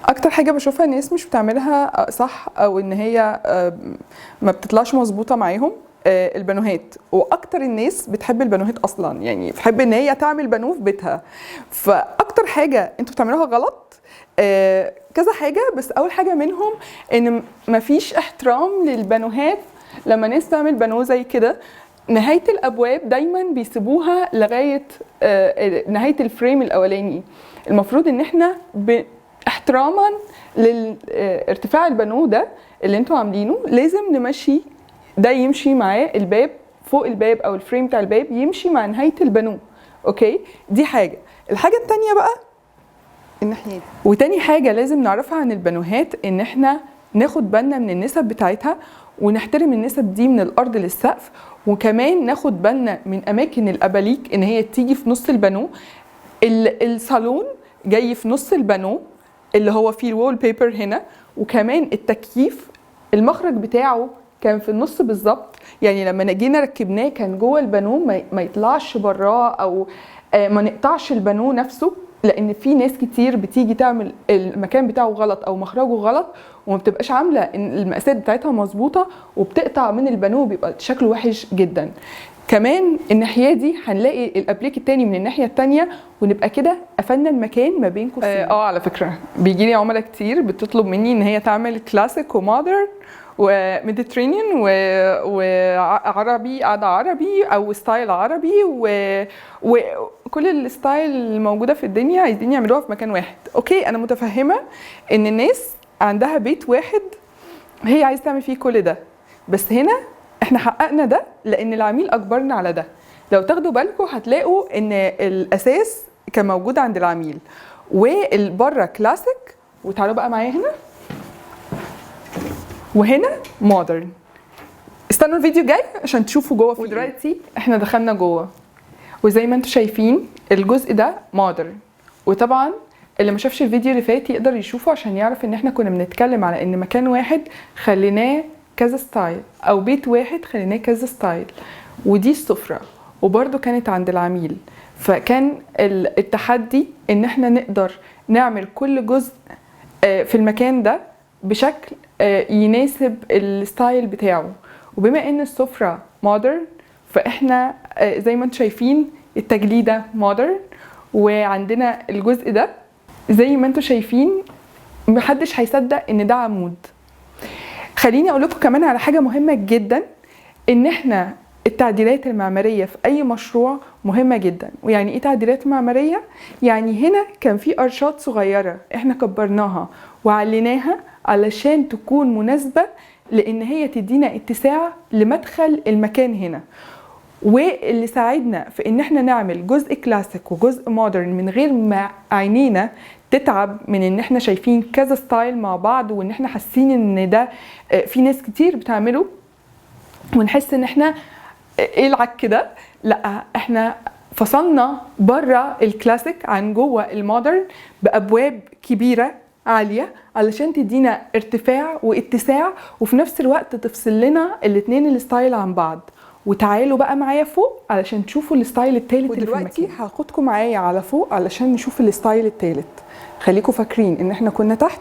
اكتر حاجه بشوفها الناس مش بتعملها صح، او ان هي ما بتطلعش مظبوطه معاهم، البانوهات. واكتر الناس بتحب البانوهات اصلا، يعني بتحب ان هي تعمل بانوه في بيتها. فاكتر حاجه انتوا بتعملوها غلط كذا حاجه، بس اول حاجه منهم ان مفيش احترام للبانوهات. لما ناس تعمل بانوه زي كده، نهايه الابواب دايما بيسيبوها لغايه نهايه الفريم الاولاني. المفروض ان احنا احتراما لارتفاع البانوه ده اللي انتوا عاملينه، لازم نمشي ده يمشي معاه الباب، فوق الباب او الفريم بتاع الباب يمشي مع نهايه البانوه. اوكي، دي حاجه. الحاجه الثانيه بقى الناحيه دي، وتاني حاجه لازم نعرفها عن البانوهات ان احنا ناخد بالنا من النسب بتاعتها، ونحترم النسب دي من الارض للسقف، وكمان ناخد بالنا من اماكن الاباليك ان هي تيجي في نص البانوه. الصالون جاي في نص البانوه اللي هو فيه الوول بيبر هنا، وكمان التكييف المخرج بتاعه كان في النص بالظبط. يعني لما جينا ركبناه كان جوه البانوه، ما يطلعش براه، او ما نقطعش البانوه نفسه، لان في ناس كتير بتيجي تعمل المكان بتاعه غلط او مخرجه غلط، وما بتبقاش عامله المقاسات بتاعتها مظبوطه، وبتقطع من البانوه، بيبقى شكله وحش جدا. كمان الناحيه دي هنلاقي الابليك التاني من الناحيه التانيه، ونبقى كده قفلنا المكان ما بين قوسين. على فكره بيجي لي عملاء كتير بتطلب مني ان هي تعمل كلاسيك ومودرن وميديترينيان وعربي، قعده عربي او ستايل عربي، وكل الستايل الموجوده في الدنيا عايزين يعملوها في مكان واحد. اوكي، انا متفهمه ان الناس عندها بيت واحد هي عايزه تعمل فيه كل ده، بس هنا احنا حققنا ده لان العميل اجبرنا على ده. لو تاخدوا بالكم هتلاقوا ان الاساس كان موجود عند العميل، والبره كلاسيك. وتعالوا بقى معايا هنا، وهنا مودرن. استنوا الفيديو الجاي عشان تشوفوا جوه. ودلوقتي احنا دخلنا جوه، وزي ما انتم شايفين الجزء ده مودرن. وطبعا اللي ما شافش الفيديو اللي فات يقدر يشوفه عشان يعرف ان احنا كنا بنتكلم على ان مكان واحد خليناه كذا ستايل، او بيت واحد خليناه كذا ستايل. ودي السفرة، وبرده كانت عند العميل. فكان التحدي ان احنا نقدر نعمل كل جزء في المكان ده بشكل يناسب الستايل بتاعه. وبما ان السفرة مودرن، فاحنا زي ما انتم شايفين التجليدة مودرن، وعندنا الجزء ده زي ما انتم شايفين محدش هيصدق ان ده عمود. خليني اقول لكم كمان على حاجة مهمة جدا، ان احنا التعديلات المعمارية في اي مشروع مهمة جدا. ويعني ايه تعديلات معمارية؟ يعني هنا كان في ارشات صغيرة احنا كبرناها وعليناها علشان تكون مناسبة، لان هي تدينا اتساع لمدخل المكان هنا، واللي ساعدنا في ان احنا نعمل جزء كلاسيك وجزء مودرن من غير ما عينينا تتعب من ان احنا شايفين كذا ستايل مع بعض، وان احنا حاسين ان ده في ناس كتير بتعمله، ونحس ان احنا ايه العك ده. لا، احنا فصلنا بره الكلاسيك عن جوه المودرن بابواب كبيره عاليه علشان تدينا ارتفاع واتساع، وفي نفس الوقت تفصل لنا الاتنين الستايل عن بعض. وتعالوا بقى معايا فوق علشان تشوفوا الستايل التالت اللي في المكان. ودلوقتي هاخدكم معايا على فوق علشان نشوف الستايل التالت. خليكم فاكرين ان احنا كنا تحت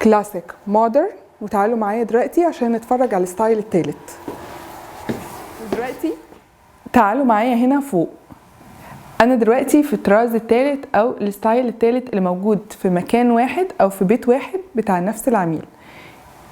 كلاسيك مودرن، وتعالوا معايا دلوقتي عشان نتفرج على الستايل التالت. دلوقتي تعالوا معايا هنا فوق. انا دلوقتي في الطراز التالت او الستايل التالت اللي موجود في مكان واحد او في بيت واحد بتاع نفس العميل.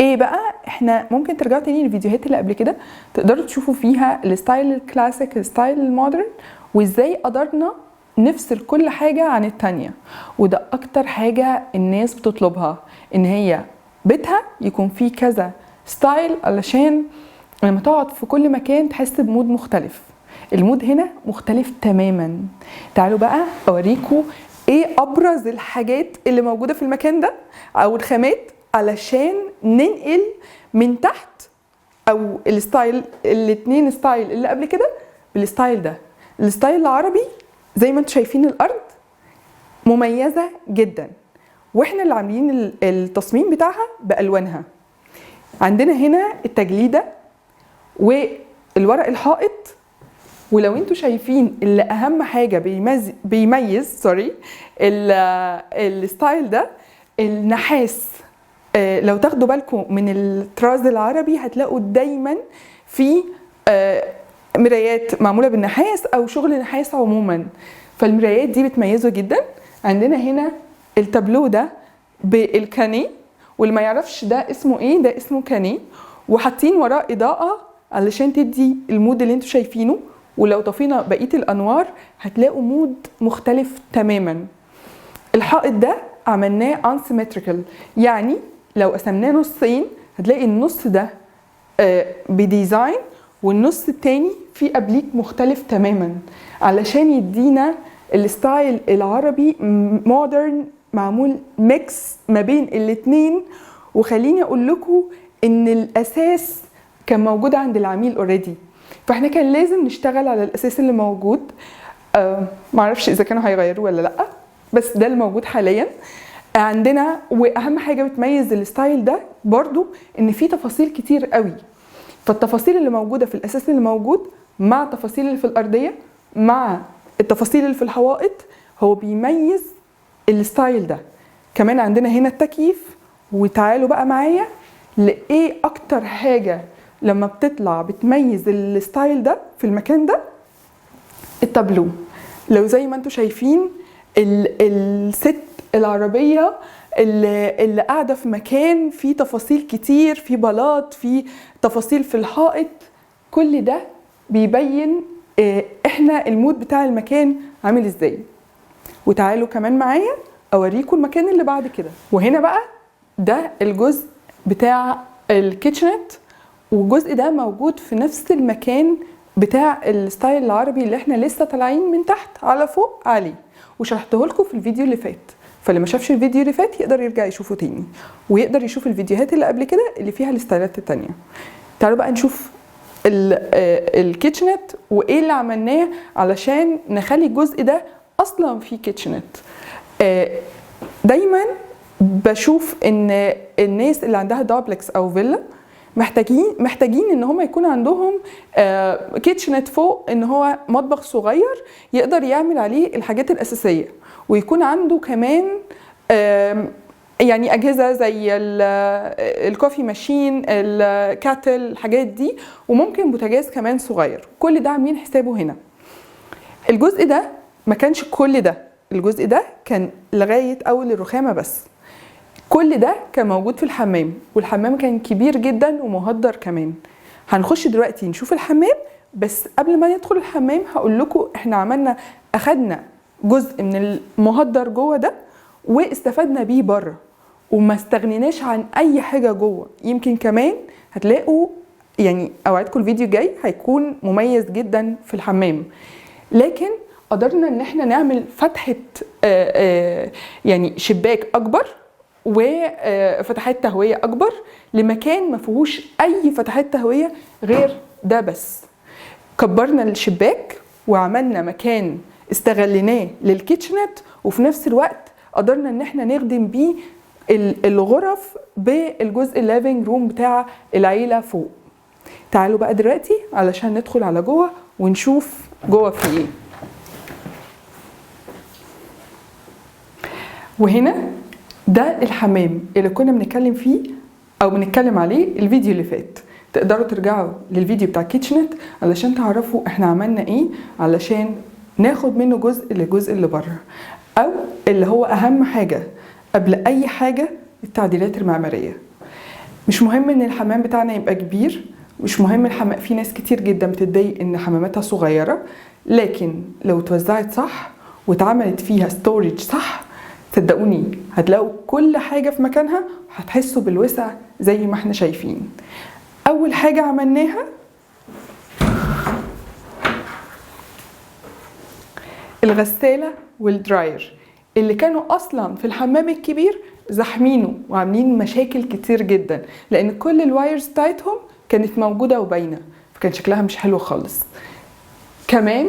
ايه بقى؟ احنا ممكن ترجعوا تاني للفيديوهات اللي قبل كده، تقدروا تشوفوا فيها الستايل الكلاسيك، الستايل المودرن، وازاي قدرنا نفصل كل حاجة عن التانية. وده اكتر حاجة الناس بتطلبها، ان هي بيتها يكون فيه كذا ستايل علشان لما تقعد في كل مكان تحس بمود مختلف. المود هنا مختلف تماما. تعالوا بقى اوريكم ايه ابرز الحاجات اللي موجودة في المكان ده او الخامات، علشان ننقل من تحت او الستايل الاتنين ستايل اللي قبل كده بالستايل ده. الستايل العربي زي ما انتم شايفين الارض مميزة جدا، واحنا اللي عاملين التصميم بتاعها بالوانها. عندنا هنا التجليدة والورق ولو انتوا شايفين اللي اهم حاجه بيميز الستايل ده النحاس، لو تاخدوا بالكم من الطراز العربي هتلاقوا دايما في مرايات معموله بالنحاس او شغل نحاس عموما، فالمرايات دي بتميزه جدا. عندنا هنا التابلو ده بالكانيه، واللي ما يعرفش ده اسمه ايه، ده اسمه كانيه، وحاطين وراه اضاءه علشان تدي المود اللي انتوا شايفينه، ولو طفينا بقيه الانوار هتلاقوا مود مختلف تماما. الحائط ده عملناه unsymmetrical، يعني لو قسمناه نصين هتلاقي النص ده بديزاين والنص التاني فيه ابليك مختلف تماما، علشان يدينا الستايل العربي مودرن معمول ميكس ما بين الاتنين. وخليني اقول لكم ان الاساس كان موجود عند العميل اوريدي، فاحنا كان لازم نشتغل على الاساس اللي موجود. معرفش اذا كانوا هيغيروه ولا لا، بس ده اللي موجود حاليا عندنا. واهم حاجه بتميز الستايل ده برضو ان فيه تفاصيل كتير قوي، فالتفاصيل اللي موجوده في الاساس اللي موجود مع التفاصيل اللي في الارضيه مع التفاصيل اللي في الحوائط هو بيميز الستايل ده. كمان عندنا هنا التكييف، وتعالوا بقى معايا لايه اكتر حاجه لما بتطلع بتميز الستايل ده في المكان ده. التابلو، لو زي ما انتم شايفين الست العربيه اللي قاعده في مكان فيه تفاصيل كتير، فيه بلاط، فيه تفاصيل في الحائط، كل ده بيبين احنا المود بتاع المكان عامل ازاي. وتعالوا كمان معايا اوريكم المكان اللي بعد كده. وهنا بقى ده الجزء بتاع الكيتشنت، والجزء ده موجود في نفس المكان بتاع الستايل العربي اللي احنا لسه طالعين من تحت على فوق عليه، وشرحته لكم في الفيديو اللي فات. فاللي ما شافش الفيديو اللي فات يقدر يرجع يشوفه تاني، ويقدر يشوف الفيديوهات اللي قبل كده اللي فيها الستايلات التانية. تعالوا بقى نشوف الكيتشنت وايه اللي عملناه علشان نخلي الجزء ده اصلا فيه كيتشنت. دايما بشوف ان الناس اللي عندها دوبلكس او فيلا محتاجين ان هم يكون عندهم كيتشنت فوق، ان هو مطبخ صغير يقدر يعمل عليه الحاجات الاساسيه، ويكون عنده كمان يعني اجهزه زي الكوفي ماشين، الكاتل، الحاجات دي، وممكن بوتاجاز كمان صغير. كل ده عاملين حسابه هنا. الجزء ده ما كانش كل ده، الجزء ده كان لغايه اول الرخامه بس. كل ده كان موجود في الحمام، والحمام كان كبير جدا ومهدر كمان. هنخش دلوقتي نشوف الحمام، بس قبل ما ندخل الحمام هقول لكم احنا اخدنا جزء من المهدر جوه ده واستفدنا بيه بره، وما استغنيناش عن اي حاجه جوه. يمكن كمان هتلاقوا يعني اوعدكم الفيديو الجاي هيكون مميز جدا في الحمام، لكن قدرنا ان احنا نعمل فتحه يعني شباك اكبر وفتحات تهويه اكبر لمكان ما فيهوش اي فتحات تهويه غير ده بس. كبرنا الشباك وعملنا مكان استغليناه للكيتشنت، وفي نفس الوقت قدرنا ان احنا نخدم بيه الغرف بالجزء الليفينج روم بتاع العيله فوق. تعالوا بقى دلوقتي علشان ندخل على جوه ونشوف جوه في ايه. وهنا ده الحمام اللي كنا بنتكلم فيه او بنتكلم عليه الفيديو اللي فات. تقدروا ترجعوا للفيديو بتاع كيتشنت علشان تعرفوا احنا عملنا ايه علشان ناخد منه جزء للجزء اللي بره، او اللي هو اهم حاجه قبل اي حاجه التعديلات المعماريه. مش مهم ان الحمام بتاعنا يبقى كبير، مش مهم الحمام، في ناس كتير جدا بتتضايق ان حماماتها صغيره، لكن لو اتوزعت صح واتعملت فيها ستورج صح صدقوني هتلاقوا كل حاجه في مكانها، هتحسوا بالوسع زي ما احنا شايفين. اول حاجه عملناها الغساله والدراير اللي كانوا اصلا في الحمام الكبير زحمينه وعاملين مشاكل كتير جدا، لان كل الوايرز بتاعتهم كانت موجوده وباينه، فكان شكلها مش حلو خالص. كمان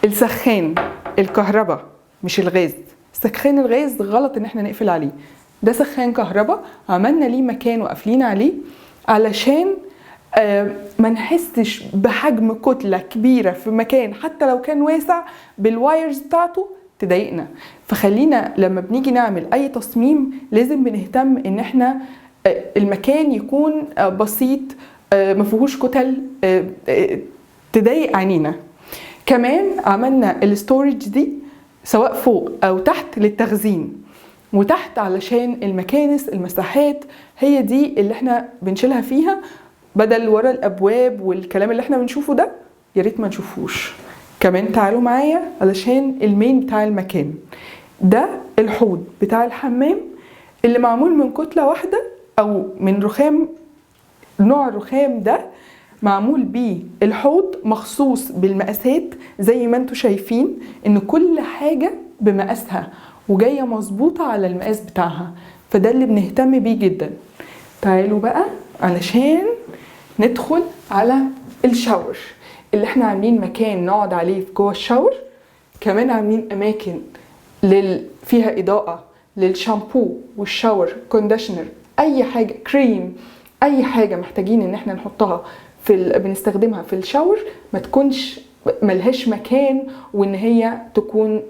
السخان الكهرباء مش الغاز، سخان الغاز غلط ان احنا نقفل عليه، ده سخان كهرباء عملنا ليه مكان وقافلين عليه علشان ما نحسش بحجم كتله كبيره في مكان حتى لو كان واسع بالوايرز بتاعته تضايقنا. فخلينا لما بنيجي نعمل اي تصميم لازم بنهتم ان احنا المكان يكون بسيط، ما فيهوش كتل تضايق عينينا. كمان عملنا الستورج دي سواء فوق او تحت للتخزين، وتحت علشان المكانس المساحات هي دي اللي احنا بنشيلها فيها، بدل ورا الابواب والكلام اللي احنا بنشوفه ده يا ريت ما نشوفوش. كمان تعالوا معايا علشان المين بتاع المكان ده، الحوض بتاع الحمام اللي معمول من كتلة واحدة او من رخام. نوع الرخام ده معمول بيه الحوض مخصوص بالمقاسات زي ما انتوا شايفين ان كل حاجة بمقاسها وجاية مظبوطة على المقاس بتاعها، فده اللي بنهتم بيه جدا. تعالوا بقى علشان ندخل على الشاور اللي احنا عاملين مكان نقعد عليه في جوه الشاور. كمان عاملين اماكن فيها اضاءة للشامبو والشاور كونديشنر، اي حاجة كريم، اي حاجة محتاجين ان احنا نحطها بنستخدمها في الشاور ما تكونش ملهاش مكان وان هي تكون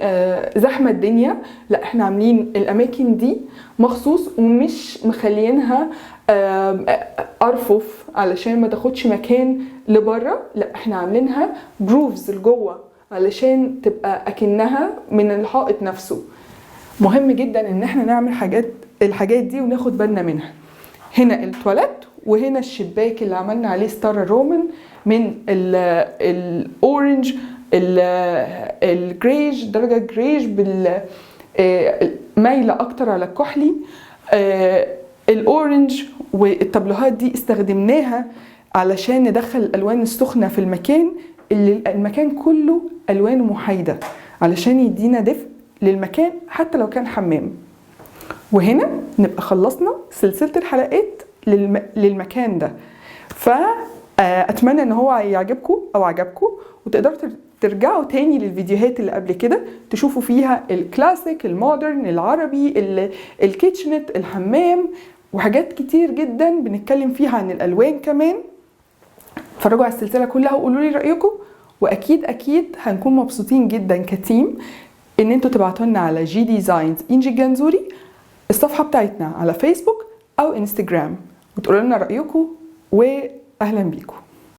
زحمة الدنيا. لا احنا عاملين الاماكن دي مخصوص ومش مخلينها ارفف علشان ما تاخدش مكان لبره، لا احنا عاملينها جروفز لجوه علشان تبقى اكنها من الحائط نفسه. مهم جدا ان احنا نعمل الحاجات دي وناخد بالنا منها. هنا التواليت، وهنا الشباك اللي عملنا عليه ستار رومان من الاورنج الجريج، درجة جريج مايلة اكتر على الكحلي. الاورنج والتابلوهات دي استخدمناها علشان ندخل الالوان السخنة في المكان اللي المكان كله الوانه محايدة علشان يدينا دفء للمكان حتى لو كان حمام. وهنا نبقى خلصنا سلسلة الحلقات للمكان ده. فأتمنى ان هو يعجبكم او عجبكم، وتقدروا ترجعوا تاني للفيديوهات اللي قبل كده تشوفوا فيها الكلاسيك، المودرن، العربي، الكيتشنت، الحمام، وحاجات كتير جدا بنتكلم فيها عن الالوان كمان. اتفرجوا على السلسلة كلها وقولوا لي رأيكم، واكيد هنكون مبسوطين جدا كتيم ان انتوا تبعتوا لنا على جي ديزاينز انجي الجنزوري الصفحة بتاعتنا على فيسبوك او انستجرام وتقولوا لنا رأيكم، واهلا بيكم.